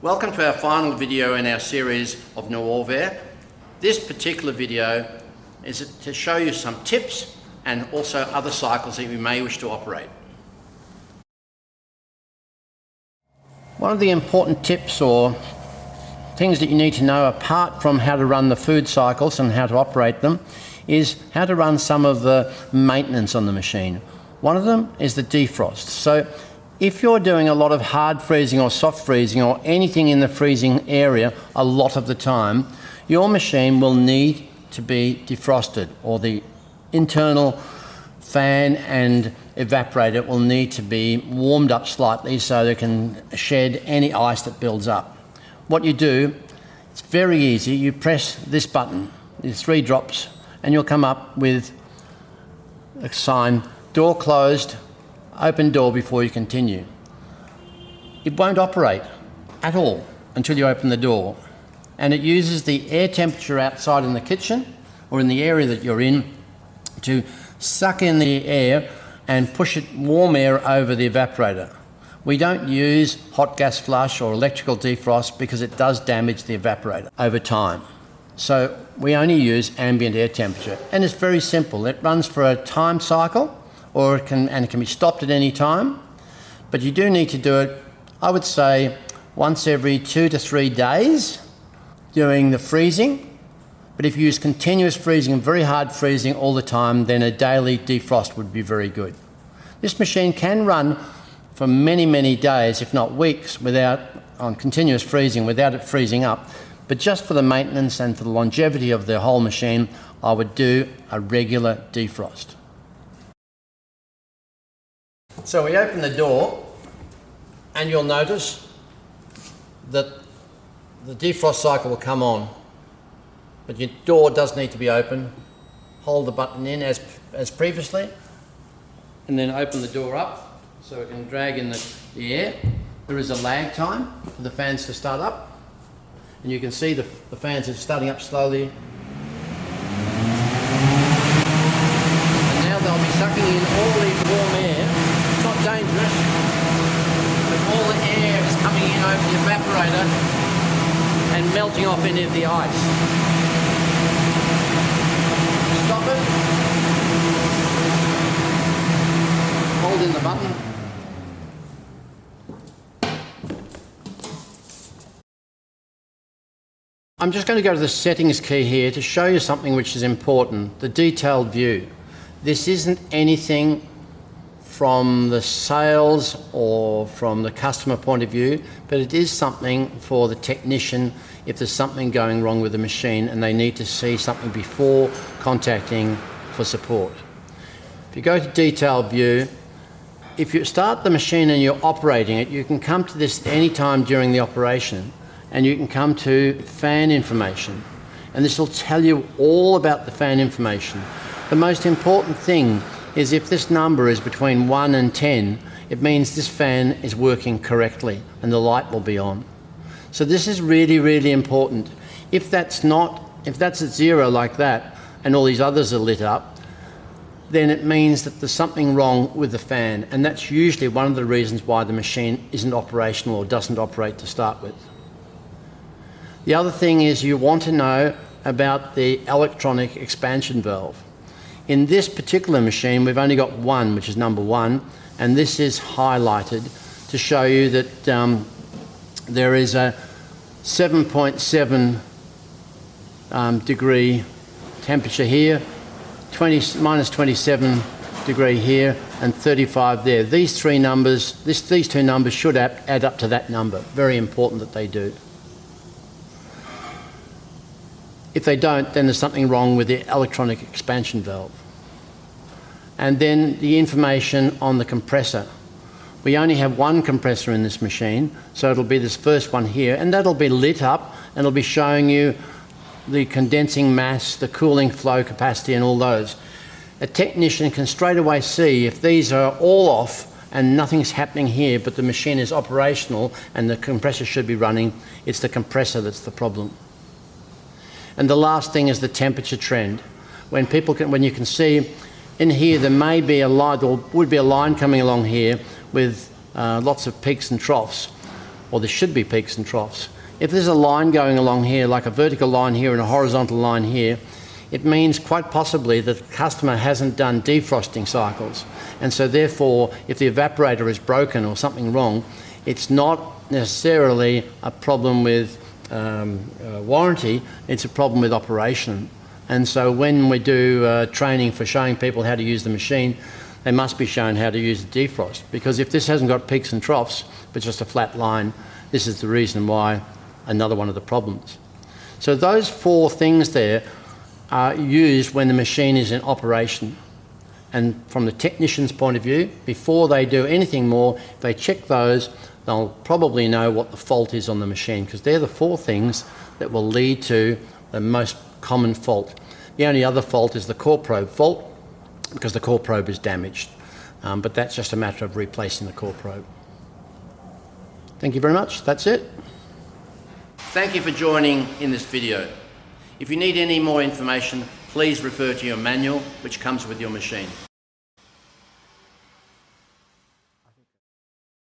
Welcome to our final video in our series of Nuovair. This particular video is to show you some tips and also other cycles that you may wish to operate. One of the important tips or things that you need to know, apart from how to run the food cycles and how to operate them, is how to run some of the maintenance on the machine. One of them is the defrost. So if you're doing a lot of hard freezing or soft freezing or anything in the freezing area a lot of the time, your machine will need to be defrosted, or the internal fan and evaporator will need to be warmed up slightly so they can shed any ice that builds up. What you do, it's very easy. You press this button, these 3 drops, and you'll come up with a sign, door closed, open door before you continue. It won't operate at all until you open the door. And it uses the air temperature outside in the kitchen or in the area that you're in to suck in the air and push it warm air over the evaporator. We don't use hot gas flush or electrical defrost because it does damage the evaporator over time. So we only use ambient air temperature, and it's very simple. It runs for a time cycle, or it can be stopped at any time, but you do need to do it, I would say, once every 2 to 3 days during the freezing. But if you use continuous freezing and very hard freezing all the time, then a daily defrost would be very good. This machine can run for many, many days, if not weeks, on continuous freezing without it freezing up. But just for the maintenance and for the longevity of the whole machine, I would do a regular defrost. So we open the door and you'll notice that the defrost cycle will come on, but your door does need to be open. Hold the button in as previously, and then open the door up so it can drag in the air. There is a lag time for the fans to start up, and you can see the fans are starting up slowly. And now they'll be sucking in all the warm air. It's not dangerous, but all the air is coming in over the evaporator and melting off any of the ice. Stop it. Hold in the button. I'm just going to go to the settings key here to show you something which is important, the detailed view. This isn't anything from the sales or from the customer point of view, but it is something for the technician if there's something going wrong with the machine and they need to see something before contacting for support. If you go to detailed view, if you start the machine and you're operating it, you can come to this any time during the operation, and you can come to fan information, and this will tell you all about the fan information. The most important thing is if this number is between 1 and 10, it means this fan is working correctly and the light will be on. So this is really, really important. If that's at 0 like that and all these others are lit up, then it means that there's something wrong with the fan, and that's usually one of the reasons why the machine isn't operational or doesn't operate to start with. The other thing is you want to know about the electronic expansion valve. In this particular machine, we've only got one, which is number 1, and this is highlighted to show you that there is a 7.7 degree temperature here, minus 27 degree here, and 35 there. These 3 numbers, these 2 numbers should add up to that number. Very important that they do. If they don't, then there's something wrong with the electronic expansion valve. And then the information on the compressor. We only have one compressor in this machine, so it'll be this first one here, and that'll be lit up, and it'll be showing you the condensing mass, the cooling flow capacity, and all those. A technician can straight away see if these are all off and nothing's happening here, but the machine is operational and the compressor should be running. It's the compressor that's the problem. And the last thing is the temperature trend. When you can see in here, there may be a line, or would be a line coming along here with lots of peaks and troughs. or there should be peaks and troughs. If there's a line going along here, like a vertical line here and a horizontal line here, it means quite possibly that the customer hasn't done defrosting cycles. And so therefore, if the evaporator is broken or something wrong, it's not necessarily a problem with warranty, it's a problem with operation. And so when we do training for showing people how to use the machine, they must be shown how to use the defrost. Because if this hasn't got peaks and troughs, but just a flat line, this is the reason why, another one of the problems. So those 4 things there are used when the machine is in operation. And from the technician's point of view, before they do anything more, if they check those, they'll probably know what the fault is on the machine, because they're the 4 things that will lead to the most common fault. The only other fault is the core probe fault, because the core probe is damaged. But that's just a matter of replacing the core probe. Thank you very much. That's it. Thank you for joining in this video. If you need any more information, please refer to your manual, which comes with your machine.